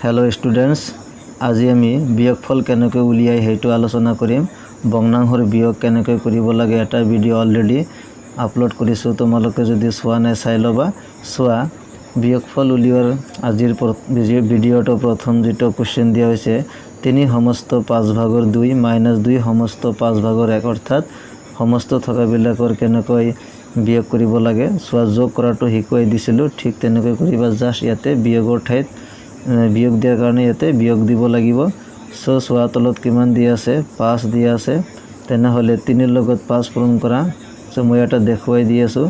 hello students आज आमी बियोगफल केनेকৈ उलियाय हेतु आलोचना करिम बंगनांहर बियोग केनेকৈ करिब लागे एटा भिडिओ अलरेडी आपलोड करिसु तोमालोके जदि चोवा नाय चाइ लबा चोवा बियोगफल उलियार आजिर भिडिओটো प्रथम जेটো क्वेश्चन दिया होइसे 3 समस्त 5 भागर 2 - 2 समस्त 5 भागर 1 अर्थात समस्त থকা বিলাকৰ কেনেকৈ বিয়োগ কৰিব লাগে চোৱা যোগ কৰাটো শিকাই দিছিলো ঠিক তেনেকৈ কৰিবা জাস্ট ইয়াতে বিয়োগৰ ঠাইত বিয়োগ দিয়াৰ কাৰণে ইয়াতে বিয়োগ দিব লাগিব সো চোৱা তলত কিমান দিয়া আছে 5 দিয়া আছে তেনে হলে 3 ৰ লগত 5 পূৰণ কৰা সো মই এটা দেখুৱাই দি আছো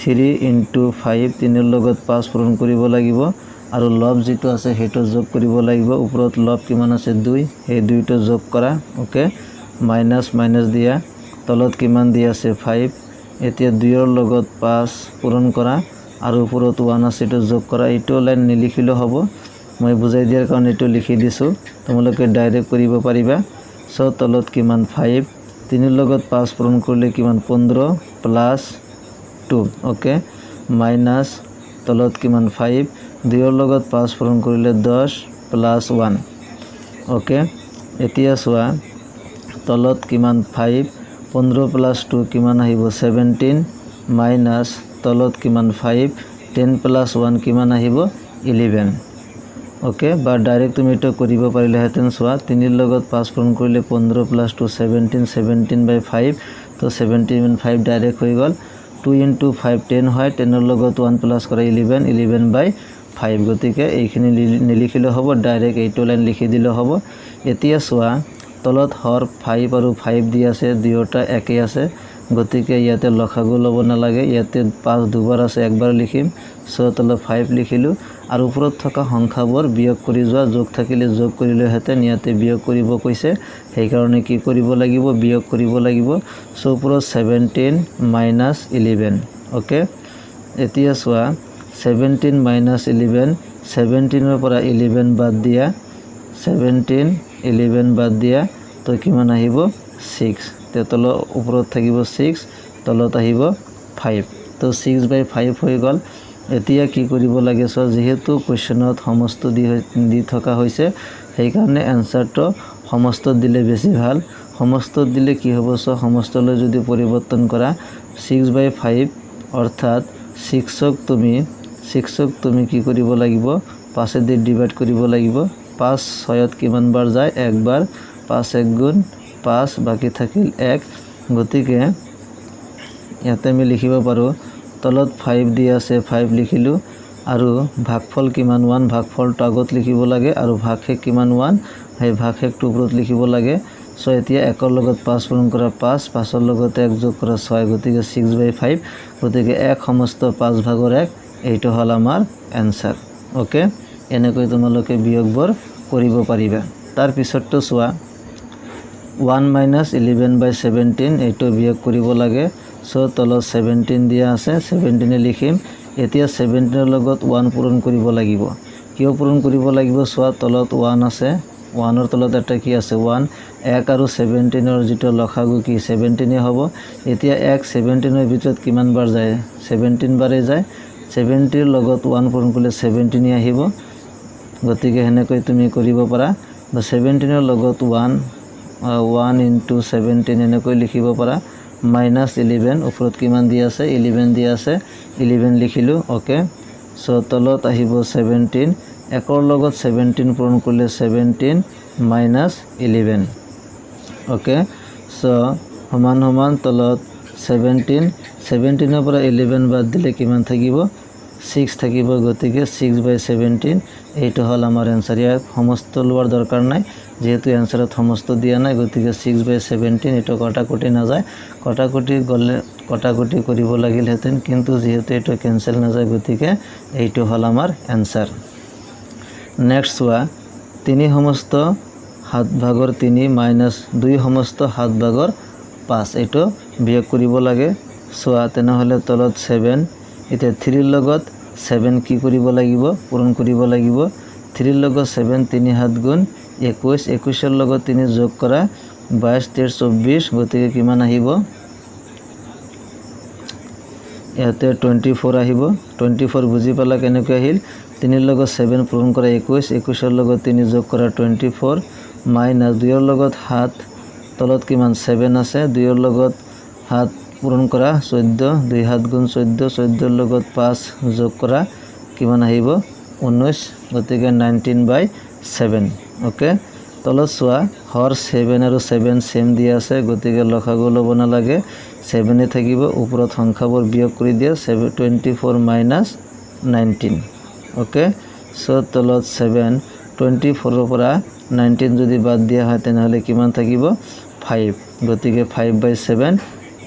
3 * 5 3 ৰ লগত 5 পূৰণ কৰিব লাগিব আৰু লব যেটো আছে হেটো যোগ কৰিব লাগিব ওপৰত লব কিমান আছে 2 এই দুইটো যোগ কৰা ওকে মাইনাস মাইনাস দিয়া তলত কিমান দিয়া আছে 5 এতিয়া 2 ৰ লগত 5 পূৰণ কৰা আৰু ওপৰত 1 আছে এটো যোগ কৰা এটো লাইন নিলিখিলে হ'ব মই বুজাই দিয়াৰ কাৰণে এটো লিখি দিছো তোমালোকে ডাইৰেক্ট কৰিব পাৰিবা সো তলত কিমান 5 3 ৰ লগত 5 পূৰণ কৰিলে কিমান 15 প্লাস 2 ওকে মাইনাস তলত কিমান 5 2 ৰ লগত 5 পূৰণ কৰিলে 10 প্লাস 1 ওকে এতিয়া চোৱা তলত কিমান 5 15 প্লাস 2 কিমান আহিব 17 মাইনাস তলত কিমান 5 10 প্লাস 1 কিমান আহিব 11 ओके बा डायरेक्ट तुम एটো কৰিব পাৰিলে হেতেন চোৱা 3 ৰ লগত 5 পূৰণ কৰিলে 15 প্লাস 2 17 17/5 তো 17/5 ডাইৰেক্ট হৈ গল 2 * 5 10 হয় 10 ৰ লগত 1 প্লাস কৰা 11 11/5 গতিকে এইখিনি নিলিখিলে হ'ব ডাইৰেক্ট এইটো লাইন লিখি দিলে হ'ব এতিয়া চোৱা তলত হৰ 5 আৰু 5 দি আছে দুয়োটা একে আছে গতিকে ইয়াতে লখাগু লব না লাগে ইয়াতে 5 দুবাৰ আছে একবাৰ লিখিম সো তলত 5 লিখিলো আৰু ওপৰত থকা সংখ্যাবোৰ বিয়োগ কৰি যোৱা যোগ থাকিলে যোগ কৰিলে হেতেন ইয়াতে বিয়োগ কৰিব কৈছে সেই কাৰণে কি কৰিব লাগিব বিয়োগ কৰিব লাগিব সো ওপৰত 17 - 11 ওকে এতিয়া চোৱা 17 - 11 17 ৰ পৰা 11 বাদ দিয়া 17 11 বাদ দিয়া তো কিমান আহিব 6 তে তল ওপৰত থাকিব 6 তলত আহিব 5 তো 6/5 হৈ গল এতিয়া কি কৰিব লাগে সো যেহেতু কোৱেশ্চনত সমস্ত দি থকা হৈছে সেই কাৰণে আনসাৰটো সমস্ত দিলে বেছি ভাল সমস্ত দিলে কি হ'ব সো সমস্তলৈ যদি পৰিৱৰ্তন কৰা 6/5 অৰ্থাৎ 6ক তুমি কি কৰিব লাগিব 5 দি ডিভাইড কৰিব লাগিব 5 6ত কিমান বাৰ যায় একবাৰ 5 1 গুণ 5 বাকি থাকিল 1 গতিকে ইয়াতে আমি লিখিব পাৰো তলত 5 দি আছে 5 লিখিলো আৰু ভাগফল কিমান 1 ভাগফলটো আগত লিখিব লাগে আৰু ভাগশেষ কিমান 1 সেই ভাগশেষটো ওপৰত লিখিব লাগে সো এতিয়া 1 ৰ লগত 5 পূৰণ কৰা 5 5 ৰ লগত 1 যোগ কৰা 6 গতিকে 6/5 গতিকে 1 সমস্ত 5 ভাগৰ 1 এইটো হল আমাৰ आंसर ওকে এনেকৈ তোমালোকে বিয়োগবোৰ কৰিব পাৰিবা তাৰ পিছৰটো চোৱা 1 - 11/17 এইটো বিয়োগ কৰিব লাগে সো তলত 17 দিয়া আছে 17 এ লিখিম এতিয়া 17 ৰ লগত 1 পূৰণ কৰিব লাগিব কিয় পূৰণ কৰিব লাগিব চোৱা তলত 1 আছে 1 ৰ তলত এটা কি আছে 1 1 আৰু 17 ৰ যেটো লখাগু কি 17 এ হ'ব এতিয়া 1 17 ৰ ভিতৰত কিমান বাৰ যায় 17 বাৰে যায় 70 ৰ লগত 1 পূৰণ কৰিলে 17 এ আহিব গতিকে হেনেকৈ তুমি কৰিব পাৰা 17 ৰ লগত 1 * 17 এনেকৈ লিখিব পাৰা -11 ওপৰত কিমান দিয়া আছে 11 দিয়া আছে 11 লিখিলো ওকে সো তলত আহিব 17 1 ৰ লগত 17 পূৰণ কৰিলে 17 - 11 ওকে সো সমান সমান তলত 17 17 ৰ পৰা 11 বাদ দিলে কিমান থাকিব 6 থাকিব গতিকে 6/17 এইটো হল আমাৰ आंसर ইয়াত সমস্ত লোৱাৰ দৰকাৰ নাই যেহেতু आंसरত সমস্ত দিয়া নাই গতিকে 6/17 এটো কটাকটি না যায় কটাকটি গলে কটাকটি কৰিব লাগিল হেতেন কিন্তু যেহেতু এটো ক্যান্সেল না যায় গতিকে এইটো হল আমাৰ आंसर নেক্সট চোৱা 3 সমস্ত 7 ভাগৰ 3 - 2 সমস্ত 7 ভাগৰ 5 এটো বিয়োগ কৰিব লাগে চোৱা তেনে হলে তলত 7 এতিয়া 3 ৰ লগত 7 কি কৰিব লাগিব পূৰণ কৰিব লাগিব 3 ৰ লগত 7 3 7 গুণ 21 21 ৰ লগত 3 যোগ কৰা 22 13 24 গতিকে কিমান আহিব ইয়াতে 24 আহিব 24 বুজি পালা কেনেকৈ আহিল 3 লগত 7 পূৰণ কৰা 21 21 লগত 3 যোগ কৰা 24 মাইনাস 2 লগত 7 তলত কিমান 7 আছে 2 লগত 7 পূৰণ কৰা 14 2 7 গুণ 14 14 লগত 5 যোগ কৰা কিমান আহিব 19 গতিকে 19/7 ওকে তলত চোৱা হৰ 7 আৰু 7 সেম দিয়া আছে গতিকে লসাগু ল'ব নালাগে 7 এ থাকিব ওপৰত সংখ্যাবোৰ বিয়োগ কৰি দিয়া 24 মাইনাস 19 ওকে সো তলত 7 24 ৰ পৰা 19 যদি বাদ দিয়া হয় তেনেহলে কিমান থাকিব 5 গতিকে 5/7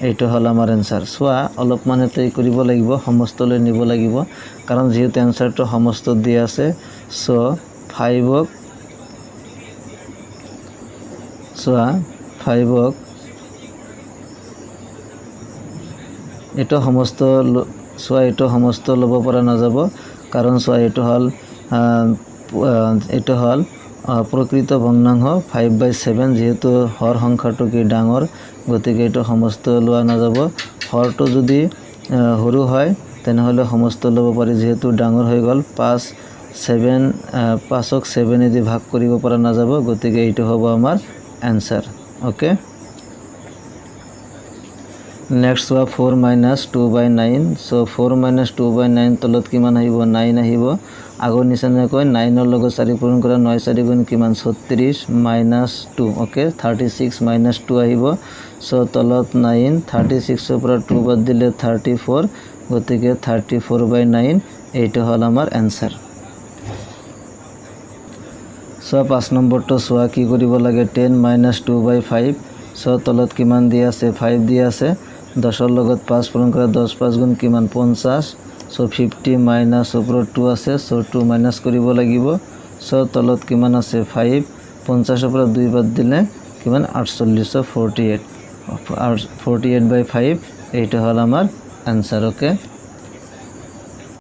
এইটো হল আমাৰ आंसर সোয়া অলপ মানে তৈ কৰিব লাগিব সমস্তলৈ নিব লাগিব কাৰণ যেহেতু आंसरটো সমস্ত দিয়া আছে সো 5ক সোয়া 5ক এটা সমস্ত সোয়া এটা সমস্ত লব পৰা না যাব কাৰণ সোয়া এটা হল প্ৰকৃত ভগ্নাংশ 5/7 যেহেতু হৰ সংখ্যাটো কি ডাঙৰ গতিকে এটা সমস্ত লোৱা না যাব হৰটো যদি সৰু হয় তেনেহলে সমস্ত লব পাৰি যেহেতু ডাঙৰ হৈ গল 5ক 7 এদি ভাগ কৰিব পৰা না যাব গতিকে এইটো হ'ব আমাৰ आंसर ओके नेक्स्ट हुआ 4 - 2/9 सो 4 - 2/9 तলত किमान आहिब 9 आहिब आगो निशाने कय 9 ৰ লগত 4 পূৰণ কৰা 9 4 গুণ কিমান 36 - 2 ओके 36 - 2 आहिब सो तলত 9 36 ৰ পৰা 2 বাদ দিলে 34 গতিকে 34/9 এইটো হল আমাৰ आंसर सो 5 নম্বৰটো সোয়া কি কৰিব লাগে 10 - 2/5 সো তলত কিমান দিয়া আছে 5 দিয়া আছে 10 ৰ লগত 5 পূৰণ কৰা 10 5 গুণ কিমান 50 সো 50 মাইনাস ওপৰত 2 আছে সো 2 মাইনাস কৰিব লাগিব সো তলত কিমান আছে 5 50 ৰ পৰা 2 বাদ দিলে কিমান 48 সো 48/5 এইটো হল আমাৰ आंसर ओके